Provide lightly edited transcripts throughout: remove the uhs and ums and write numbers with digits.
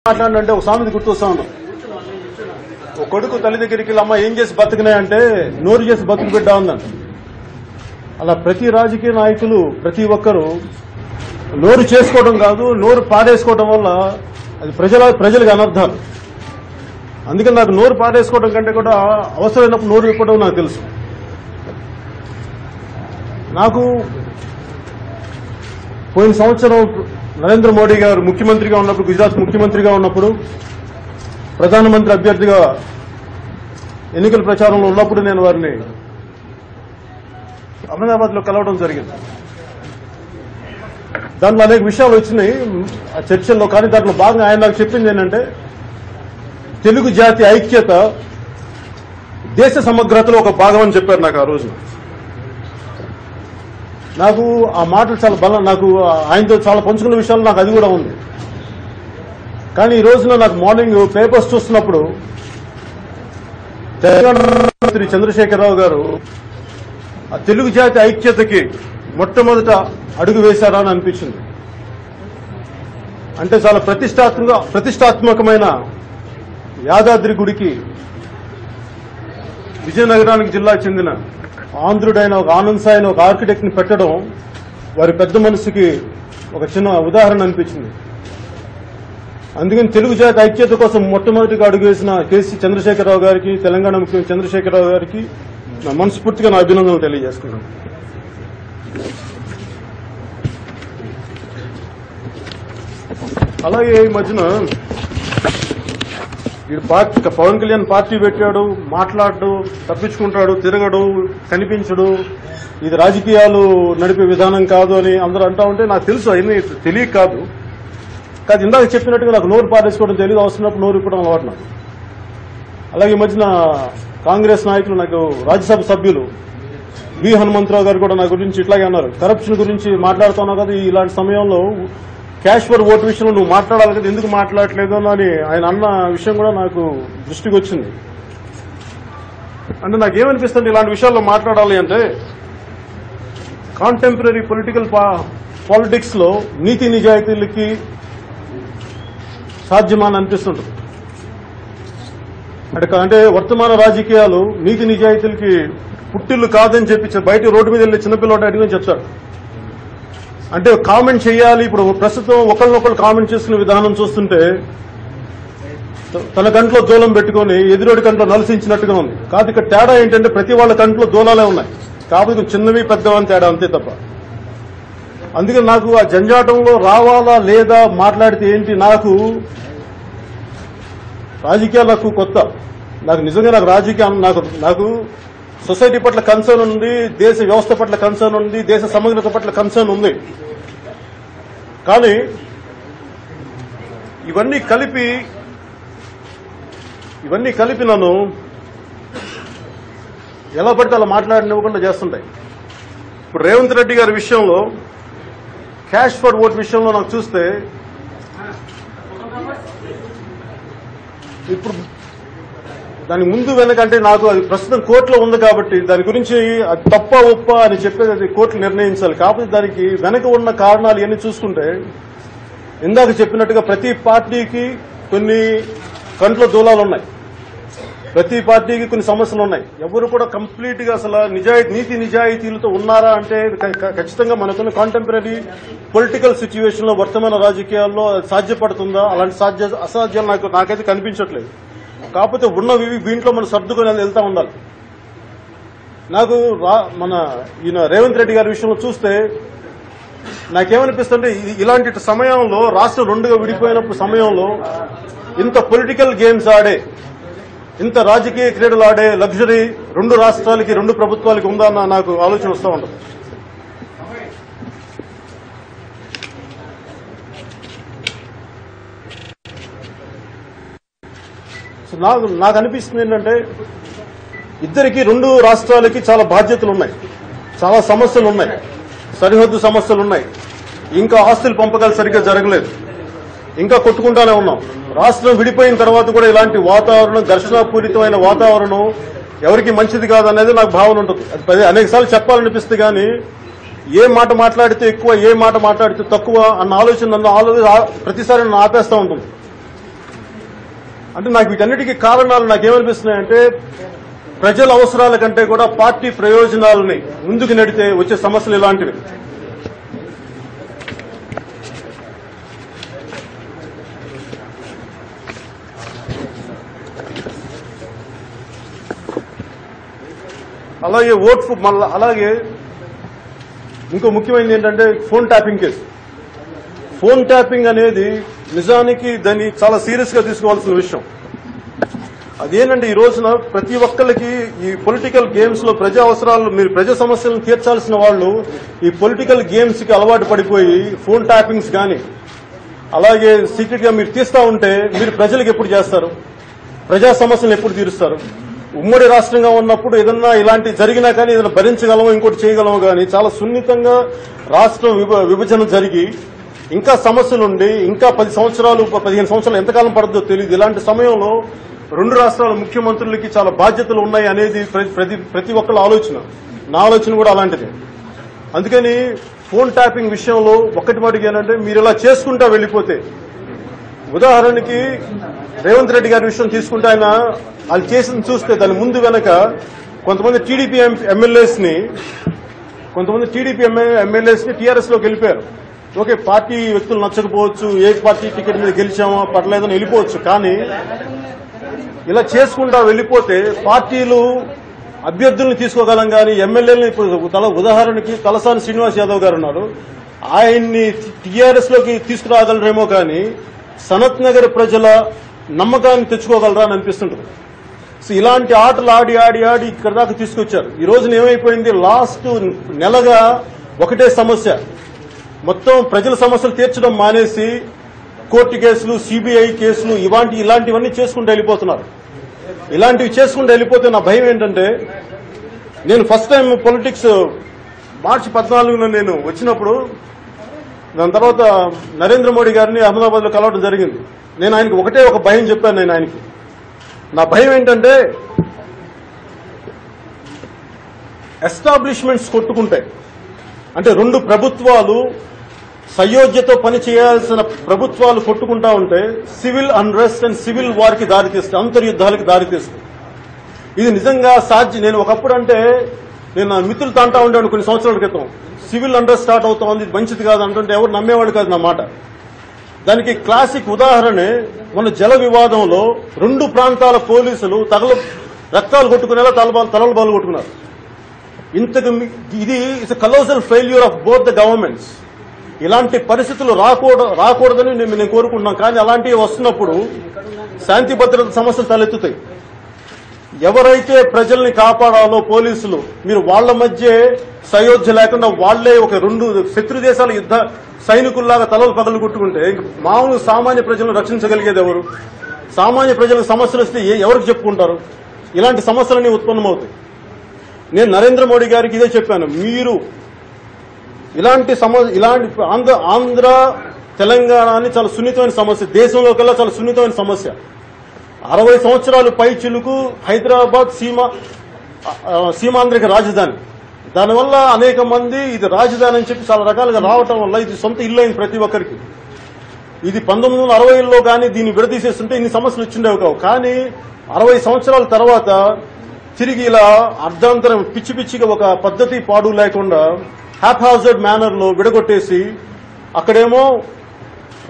మాట్లాడంటే ఒక సామెత గుర్తొస్తా ఉన్నాం. ఒక కొడుకు తల్లి దగ్గరికి అమ్మ ఏం చేసి బతికినాయంటే నోరు చేసి బతుకు బిడ్డ ఉందంట. అలా ప్రతి రాజకీయ నాయకులు ప్రతి ఒక్కరూ నోరు చేసుకోవడం కాదు, నోరు పాడేసుకోవడం వల్ల అది ప్రజలకు అనర్థాలు. అందుకని నాకు నోరు పాడేసుకోవడం కంటే కూడా అవసరమైనప్పుడు నోరు విప్పడం నాకు తెలుసు. నాకు పోయిన సంవత్సరం నరేంద్ర మోడీ గారు ముఖ్యమంత్రిగా ఉన్నప్పుడు, గుజరాత్ ముఖ్యమంత్రిగా ఉన్నప్పుడు, ప్రధానమంత్రి అభ్యర్థిగా ఎన్నికల ప్రచారంలో ఉన్నప్పుడు నేను వారిని అహ్మదాబాద్ లో కలవడం జరిగింది. దాంట్లో అనేక విషయాలు వచ్చినాయి ఆ చర్చల్లో. కానీ దాంట్లో భాగంగా ఆయన నాకు చెప్పింది ఏంటంటే తెలుగు జాతి ఐక్యత దేశ సమగ్రతలో ఒక భాగం అని చెప్పారు నాకు ఆ రోజు. నాకు ఆ మాటలు చాలా బలం, నాకు ఆయనతో చాలా పంచుకున్న విషయాలు నాకు అది కూడా ఉంది. కానీ ఈ రోజున నాకు మార్నింగ్ పేపర్స్ చూస్తున్నప్పుడు తెలంగాణ మంత్రి చంద్రశేఖరరావు గారు ఆ తెలుగు జాతి ఐక్యతకి మొట్టమొదట అడుగు వేశారా అని అనిపించింది. అంటే చాలా ప్రతిష్టాత్మకమైన యాదాద్రి గుడికి విజయనగరానికి జిల్లా చెందిన ఆంధ్రుడైన ఒక ఆనంద్ సాయిని ఒక ఆర్కిటెక్ట్ ని పెట్టడం వారి పెద్ద మనసుకి ఒక చిన్న ఉదాహరణ అనిపించింది. అందుకని తెలుగు జాతి ఐక్యత కోసం మొట్టమొదటిగా అడుగు వేసిన కేసీ చంద్రశేఖరరావు గారికి, తెలంగాణ ముఖ్యమంత్రి చంద్రశేఖరరావు గారికి నా మనస్ఫూర్తిగా నా అభినందనలు తెలియజేస్తున్నాను. అలాగే ఈ మధ్యన పవన్ కళ్యాణ్ పార్టీ పెట్టాడు, మాట్లాడు, తప్పించుకుంటాడు, తిరగడు, కనిపించడు, ఇది రాజకీయాలు నడిపే విధానం కాదు అని అందరూ అంటా ఉంటే నాకు తెలుసు, అవన్నీ తెలియక కాదు. కాదు ఇందాక చెప్పినట్టుగా నాకు నోరు పారేసుకోవడం తెలియదు, అవసరమైనప్పుడు నోరు ఇప్పడం అలవాటు నాకు. అలాగే ఈ మధ్యన కాంగ్రెస్ నాయకులు, నాకు రాజ్యసభ సభ్యులు వి హనుమంతరావు గారు కూడా నా గురించి ఇట్లాగే అన్నారు, కరప్షన్ గురించి మాట్లాడుతున్నావు కదా, ఇలాంటి సమయంలో క్యాష్ ఫర్ ఓటు విషయంలో నువ్వు మాట్లాడాలి కదా, ఎందుకు మాట్లాడలేదు అని ఆయన అన్న విషయం కూడా నాకు దృష్టికి వచ్చింది. అంటే నాకేమనిపిస్తుంది, ఇలాంటి విషయాల్లో మాట్లాడాలి అంటే కాంటెంపరీ పాలిటిక్స్ లో నీతి నిజాయితీలకి సాధ్యమని అనిపిస్తుంటుంది. అంటే వర్తమాన రాజకీయాలు నీతి నిజాయితీలకి పుట్టిల్లు కాదని చెప్పి బయట రోడ్డు మీద వెళ్ళి చిన్నపిల్లవాడు అడిగి చెప్తాడు. అంటే కామెంట్ చేయాలి. ఇప్పుడు ప్రస్తుతం ఒకళ్ళనొకళ్ళు కామెంట్ చేసుకునే విధానం చూస్తుంటే తన కంట్లో దూలం పెట్టుకుని ఎదురోడి కంట్లో నలిసించినట్టుగా ఉంది. కాదు ఇక్కడ తేడా ఏంటంటే ప్రతి వాళ్ళ కంట్లో దూలాలే ఉన్నాయి, కాబట్టి చిన్నవి పెద్దవని తేడా అంతే తప్ప. అందుకని నాకు ఆ జంజాటంలో రావాలా లేదా మాట్లాడితే ఏంటి, నాకు రాజకీయాలు నాకు కొత్త, నాకు నిజంగా నాకు రాజకీయం నాకు సొసైటీ పట్ల కన్సర్న్ ఉంది, దేశ వ్యవస్థ పట్ల కన్సర్న్ ఉంది, దేశ సమగ్రత పట్ల కన్సర్న్ ఉంది. కానీ ఇవన్నీ కలిపి నన్ను ఎలా పడితే అలా మాట్లాడనివ్వకుండా చేస్తుంటాయి. ఇప్పుడు రేవంత్ రెడ్డి గారి విషయంలో, క్యాష్ ఫర్ ఓట్ విషయంలో నాకు చూస్తే ఇప్పుడు దాని ముందు వెనకంటే నాకు అది ప్రస్తుతం కోర్టులో ఉంది కాబట్టి దాని గురించి అది తప్ప ఒప్ప అని చెప్పేది అది కోర్టులు నిర్ణయించాలి. కాకపోతే దానికి వెనక ఉన్న కారణాలు ఇవన్నీ చూసుకుంటే ఇందాక చెప్పినట్టుగా ప్రతి పార్టీకి కొన్ని కంట్లో దూలాలు ఉన్నాయి, ప్రతి పార్టీకి కొన్ని సమస్యలు ఉన్నాయి. ఎవరు కూడా కంప్లీట్ గా అసలు నీతి నిజాయితీలతో ఉన్నారా అంటే ఖచ్చితంగా మనకున్న కాంటెంపరీ పొలిటికల్ సిచ్యువేషన్ లో వర్తమాన రాజకీయాల్లో సాధ్యపడుతుందా, అలాంటి అసాధ్యాలు నాకైతే కనిపించట్లేదు. కాకపోతే ఉన్నవి దీంట్లో మనం సర్దుకొని వెళ్తా ఉండాలి. నాకు మన ఈయన రేవంత్ రెడ్డి గారి విషయంలో చూస్తే నాకేమనిపిస్తుంటే ఇలాంటి సమయంలో రాష్ట్రం రెండుగా విడిపోయినప్పుడు సమయంలో ఇంత పొలిటికల్ గేమ్స్ ఆడే, ఇంత రాజకీయ క్రీడలు ఆడే లగ్జరీ రెండు రాష్ట్రాలకి, రెండు ప్రభుత్వాలకి ఉందన్న నాకు ఆలోచన వస్తూ ఉండదు. నాకు అనిపిస్తుంది ఏంటంటే ఇద్దరికి, రెండు రాష్ట్రాలకి చాలా బాధ్యతలు ఉన్నాయి, చాలా సమస్యలు ఉన్నాయి, సరిహద్దు సమస్యలు ఉన్నాయి, ఇంకా ఆస్తుల పంపకాలు సరిగ్గా జరగలేదు, ఇంకా కొట్టుకుంటానే ఉన్నాం. రాష్ట్రం విడిపోయిన తర్వాత కూడా ఇలాంటి వాతావరణం, ఘర్షణాపూరితమైన వాతావరణం ఎవరికి మంచిది కాదనేది నాకు భావన ఉంటుంది. అది అనేకసార్లు చెప్పాలనిపిస్తుంది కానీ ఏ మాట మాట్లాడితే ఎక్కువ, ఏ మాట మాట్లాడితే తక్కువ అన్న ఆలోచన నన్ను ప్రతిసారి నన్ను ఆపేస్తూ ఉంటుంది. అంటే నాకు వీటన్నిటికీ కారణాలు నాకేమనిపిస్తున్నాయంటే ప్రజల అవసరాల కంటే కూడా పార్టీ ప్రయోజనాలని ముందుకు నెడితే వచ్చే సమస్యలు ఇలాంటివి. అలాగే మళ్ళీ అలాగే ఇంకో ముఖ్యమైనది ఏంటంటే phone tapping case. Phone tapping అనేది నిజానికి దాన్ని చాలా సీరియస్ గా తీసుకోవాల్సిన విషయం. అదేంటంటే ఈ రోజున ప్రతి ఒక్కరికి ఈ పొలిటికల్ గేమ్స్ లో ప్రజా అవసరాలు మీరు ప్రజా సమస్యలను తీర్చాల్సిన వాళ్ళు ఈ పొలిటికల్ గేమ్స్ కి అలవాటు పడిపోయి ఫోన్ ట్యాపింగ్స్ కానీ అలాగే సీక్రెట్ గా మీరు తీస్తా ఉంటే మీరు ప్రజలకు ఎప్పుడు చేస్తారు? ప్రజా సమస్యలను ఎప్పుడు తీరుస్తారు? ఉమ్మడి రాష్ట్రంగా ఉన్నప్పుడు ఏదన్నా ఇలాంటి జరిగినా కానీ ఏదైనా భరించగలమో ఇంకోటి చేయగలమో కానీ చాలా సున్నితంగా రాష్ట్రం విభజన జరిగి ఇంకా సమస్యలుండి ఇంకా 10 సంవత్సరాలు 15 సంవత్సరాలు ఎంతకాలం పడుతుందో తెలియదు. ఇలాంటి సమయంలో 2 రాష్ట్రాల ముఖ్యమంత్రులకి చాలా బాధ్యతలు ఉన్నాయి అనేది ప్రతి ఒక్కళ్ళ ఆలోచన. నా ఆలోచన కూడా అలాంటిదే. అందుకని ఫోన్ ట్యాపింగ్ విషయంలో ఒక్కటి మటుకు ఏంటంటే మీరు ఇలా చేసుకుంటా వెళ్లిపోతే, ఉదాహరణకి రేవంత్ రెడ్డి గారి విషయం తీసుకుంటే ఆయన వాళ్ళు చేసింది చూస్తే దాని ముందు వెనక కొంతమంది టీడీపీ ఎమ్మెల్యేస్ ని టీఆర్ఎస్ లోకి వెళ్ళిపోయారు. ఓకే, పార్టీ వ్యక్తులు నచ్చకపోవచ్చు, ఏ పార్టీ టికెట్ మీద గెలిచామో పట్టలేదని వెళ్ళిపోవచ్చు. కానీ ఇలా చేసుకుంటా వెళ్లిపోతే పార్టీలు అభ్యర్థుల్ని తీసుకోగలం కానీ ఎమ్మెల్యేలని ఉదాహరణకి తలసాని శ్రీనివాస్ యాదవ్ గారు ఉన్నారు, ఆయన్ని టీఆర్ఎస్ లోకి తీసుకురాగలరేమో కానీ సనత్ నగర్ ప్రజల నమ్మకాన్ని తెచ్చుకోగలరా అని అనిపిస్తుంటుంది. సో ఇలాంటి ఆటలు ఆడి ఆడి ఆడి ఇక్కడ దాకా తీసుకొచ్చారు. ఈ రోజున ఏమైపోయింది, లాస్ట్ నెలగా ఒకటే సమస్య, మొత్తం ప్రజల సమస్యలు తీర్చడం మానేసి కోర్టు కేసులు, సిబిఐ కేసులు ఇలాంటివన్నీ చేసుకుంటూ వెళ్ళిపోతున్నారు. ఇలాంటివి చేసుకుంటూ వెళ్ళిపోతే నా భయం ఏంటంటే, నేను ఫస్ట్ టైం పొలిటిక్స్ మార్చి 14న నేను వచ్చినప్పుడు, దాని తర్వాత నరేంద్ర మోడీ గారిని అహ్మదాబాద్ లో కలవడం జరిగింది. నేను ఆయనకి ఒకటే ఒక భయం చెప్పాను. నేను ఆయనకి నా భయం ఏంటంటే, ఎస్టాబ్లిష్మెంట్స్ కొట్టుకుంటాయి అంటే 2 ప్రభుత్వాలు సయోధ్యతో పని చేయాల్సిన ప్రభుత్వాలు కొట్టుకుంటా ఉంటే civil unrest and civil war కి దారితీస్తాయి, అంతర్యుద్ధాలకు దారితీస్తాయి. ఇది నిజంగా సాధ్యం. నేను ఒకప్పుడు అంటే నేను నా మిత్రులతో అంటా ఉండేవాడు కొన్ని సంవత్సరాల క్రితం, సివిల్ అన్రెస్ట్ స్టార్ట్ అవుతోంది, ఇది మంచిది కాదు అంటుంటే ఎవరు నమ్మేవాడు కాదు నా మాట. దానికి క్లాసిక్ ఉదాహరణ మన జల వివాదంలో 2 ప్రాంతాల పోలీసులు రక్తాలు కొట్టుకునేలా తలలు బాలు కొట్టుకున్నారు. ఇది it's కలోసల్ failure of both the governments. ఇలాంటి పరిస్థితులు రాకూడదని నేను కోరుకుంటున్నాం. కానీ అలాంటివి వస్తున్నప్పుడు శాంతి భద్రత సమస్యలు తలెత్తుతాయి. ఎవరైతే ప్రజల్ని కాపాడాలో పోలీసులు, మీరు వాళ్ల మధ్య సయోధ్య లేకుండా వాళ్లే ఒక 2 శత్రు దేశాల యుద్ధ సైనికుల్లాగా తలలు పగలు కొట్టుకుంటే మామూలు సామాన్య ప్రజలను రక్షించగలిగేది ఎవరు? సామాన్య ప్రజలకు సమస్యలు వస్తే ఎవరికి చెప్పుకుంటారు? ఇలాంటి సమస్యలన్నీ ఉత్పన్నమవుతాయి. నేను నరేంద్ర మోడీ గారికి ఇదే చెప్పాను, మీరు ఇలాంటి ఆంధ్ర తెలంగాణ అని చాలా సున్నితమైన సమస్య, దేశంలో కల్లా చాలా సున్నితమైన సమస్య. 60 సంవత్సరాలు పై చిలుకు హైదరాబాద్ సీమాంధ్రకి రాజధాని. దానివల్ల అనేక మంది ఇది రాజధాని అని చెప్పి చాలా రకాలుగా రావటం వల్ల ఇది సొంత ఇల్లు అయింది ప్రతి ఒక్కరికి. ఇది 1960లో కానీ దీన్ని విడదీసేస్తుంటే ఇన్ని సమస్యలు వచ్చిండేవి కావు. కానీ 60 సంవత్సరాల తర్వాత తిరిగి ఇలా అర్ధాంతరం పిచ్చి పిచ్చిగా ఒక పద్ధతి పాడు లేకుండా హ్యాప్హాజర్డ్ మేనర్ లో విడగొట్టేసి, అక్కడేమో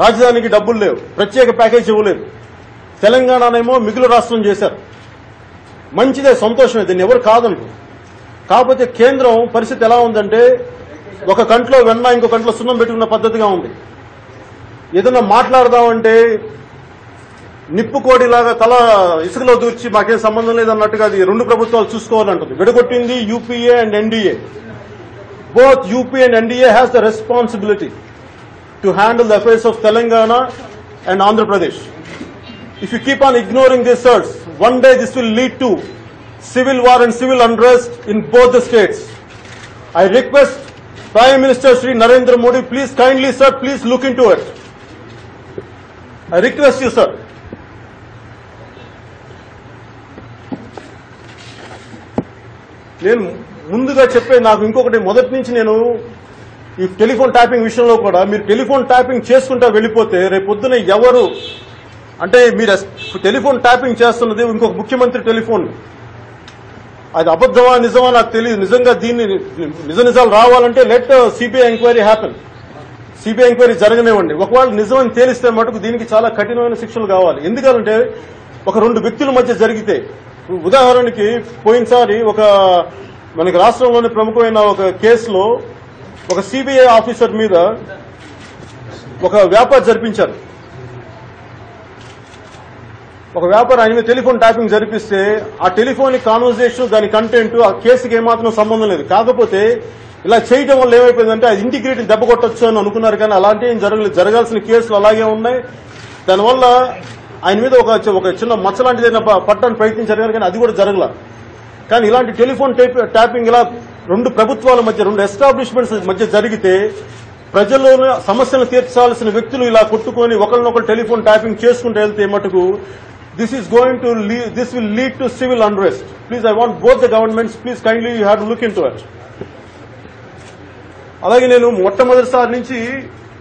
రాజధానికి డబ్బులు లేవు, ప్రత్యేక ప్యాకేజ్ ఇవ్వలేదు, తెలంగాణనేమో మిగులు రాష్ట్రం చేశారు. మంచిదే, సంతోషమే, దీన్ని ఎవరు కాదంటారు. కాకపోతే కేంద్రం పరిస్థితి ఎలా ఉందంటే, ఒక కంట్లో వెన్న ఇంకో కంట్లో సున్నం పెట్టుకున్న పద్ధతిగా ఉంది. ఏదన్నా మాట్లాడదామంటే నిప్పుకోడిలాగా తల ఇసుకలో దూర్చి మాకేం సంబంధం లేదన్నట్టుగా అది 2 ప్రభుత్వాలు చూసుకోవాలంటుంది. విడగొట్టింది UPA and NDA. Both UP and NDA has the responsibility to handle the affairs of Telangana and Andhra Pradesh. If you keep on ignoring this, sirs, one day this will lead to civil war and civil unrest in both the states. I request Prime Minister Shri Narendra Modi, please kindly, sir, please look into it. I request you, sir. నేను ముందుగా చెప్పే నాకు ఇంకొకటి, మొదటి నుంచి నేను ఈ telephone tapping విషయంలో కూడా మీరు టెలిఫోన్ ట్యాపింగ్ చేసుకుంటా వెళ్ళిపోతే రేపొద్దున ఎవరు అంటే మీరు టెలిఫోన్ ట్యాపింగ్ చేస్తున్నది ఇంకొక ముఖ్యమంత్రి టెలిఫోన్. అది అబద్ధమా నిజమా నాకు తెలియదు. నిజంగా దీన్ని నిజాలు రావాలంటే let CBI enquiry happen. CBI enquiry జరగనివ్వండి. ఒకవేళ నిజమని తేలిస్తే మటుకు దీనికి చాలా కఠినమైన శిక్షలు కావాలి. ఎందుకంటే ఒక రెండు వ్యక్తుల మధ్య జరిగితే, ఉదాహరణకి పోయినసారి మనకి రాష్ట్రంలోని ప్రముఖమైన ఒక కేసులో ఒక సిబిఐ ఆఫీసర్ మీద ఒక వ్యాపారి జరిపించారు. ఒక వ్యాపారి ఆయన మీద టెలిఫోన్ ట్యాపింగ్ జరిపిస్తే ఆ టెలిఫోనిక్ కాన్వర్సేషన్, దాని కంటెంట్ ఆ కేసుకి ఏమాత్రం సంబంధం లేదు. కాకపోతే ఇలా చేయడం వల్ల ఏమైపోయిందంటే అది ఇంటిగ్రిటీ దెబ్బ కొట్టొచ్చు అని అనుకున్నారు, కానీ అలాంటి ఏం జరగలేదు. జరగాల్సిన కేసులు అలాగే ఉన్నాయి. దానివల్ల ఆయన మీద ఒక చిన్న మచ్చ లాంటిది పట్టడానికి ప్రయత్నించారు కానీ అది కూడా జరగల. కానీ ఇలాంటి టెలిఫోన్ ట్యాపింగ్ ఇలా రెండు ప్రభుత్వాల మధ్య, రెండు ఎస్టాబ్లిష్మెంట్స్ మధ్య జరిగితే ప్రజల్లోని సమస్యలు తీర్చాల్సిన వ్యక్తులు ఇలా కొట్టుకొని ఒకరినొకరు టెలిఫోన్ ట్యాపింగ్ చేసుకుంటూ వెళ్తే మటుకు this will lead to civil unrest. Please, I want both the governments, please kindly you have to look into it. అలాగే నేను మొట్టమొదటిసారి నుంచి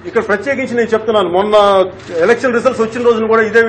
ఇక్కడ ప్రత్యేకించి నేను చెప్తున్నాను, మొన్న ఎలక్షన్ రిజల్ట్స్ వచ్చిన రోజున కూడా ఇదే